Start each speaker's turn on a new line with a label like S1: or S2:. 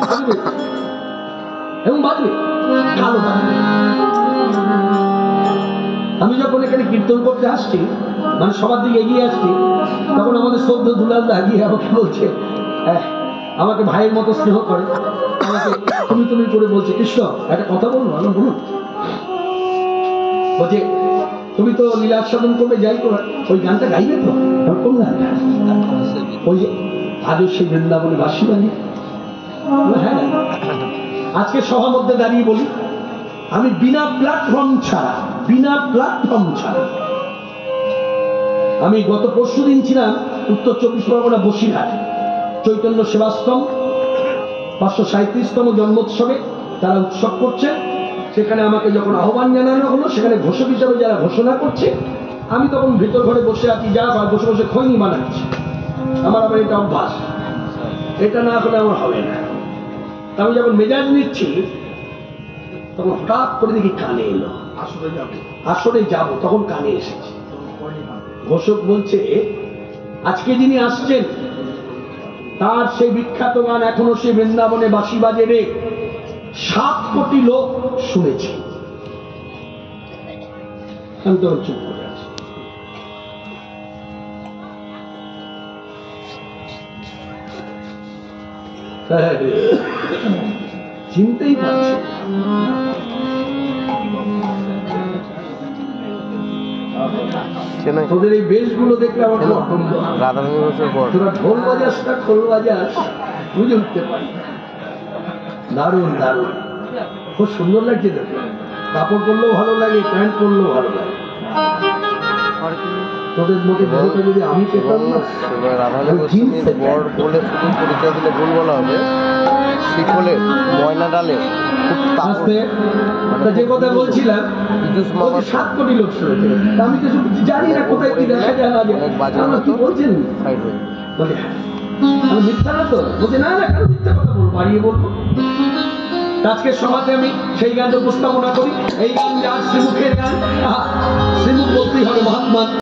S1: ভাগবে এবং বাজবে, কালো বাজবে। আমি যখন এখানে কীর্তন করতে আসছি, মানে সবার দিকে এগিয়ে আসছি, তখন আমাদের শ্রদ্ধা দুলালদা গিয়ে আমাকে বলছে, হ্যাঁ আমাকে ভাইয়ের মতো স্নেহ করে, আমাকে তুমি তুমি করে বলছে, কৃষ্ণ একটা কথা বলবো? আমি বলুন। বলছে তুমি তো লীলা সাধন করবে, যাই করবে, ওই গানটা গাইবে তো? কোন গানটা? ওই যে আজও সেই বৃন্দাবনে বাঁশি বাজে। হ্যাঁ, আজকে সবার মধ্যে দাঁড়িয়ে বলি, আমি বিনা প্ল্যাটফর্ম ছাড়া আমি গত পরশুদিন ছিলাম উত্তর 24 পরগনা বসিরহাট চৈতন্য সেবাশ্রম 537তম জন্মোৎসবে। তারা উৎসব করছে, সেখানে আমাকে যখন আহ্বান জানানো হলো, সেখানে ঘোষক হিসাবে যারা ঘোষণা করছে, আমি তখন ভেতর ঘরে বসে আছি, যা বসে বসে খৈনি বানাচ্ছি। আমার আবার এটা অভ্যাস, এটা না হলে আমার হবে না। আমি যখন মেজাজ নিচ্ছি, তখন হঠাৎ করে দেখি কানে এলো, আসরে যাব, তখন কানে এসেছে। ঘোষক বলছে, আজকে যিনি আসছেন তার সেই বিখ্যাত গান এখনো সে বৃন্দাবনে বাঁশি বাজে রে, 7 কোটি লোক শুনেছে। আমি তখন চুপ করে আছি। চিনতেই পারছি তোদের এই বেশগুলো দেখলে আমার তোরা ঢোল বাজাস না খোল বাজাস বুঝে উঠতে পারি। দারুণ দারুণ, খুব সুন্দর লাগছে দেখে। কাপড় পরলেও ভালো লাগে, প্যান্ট পরলেও ভালো লাগে। তোদের মধ্যে বড়টা যদি আমি পেতাম না,
S2: বলে শুধু পরিচয় দিলে ভুল বলা হবে। শিখলে ময়না ডালে
S1: যে কথা বলছিলাম, 7 কোটি লোক শুনেছে। আমি তো জানি না কোথায় কি দেখা যায় না যায়। আমার কি বলছেন, বলে আমি মিথ্যা না তো? বলছে না না, কেন মিথ্যা কথা বলবো, বাড়িয়ে বলবো। আজকের সমাজে আমি সেই গান উপস্থাপনা করি। এই গান যার শ্রীমুখের গান, শ্রীমুখ বলতেই হবে মহাত্মা।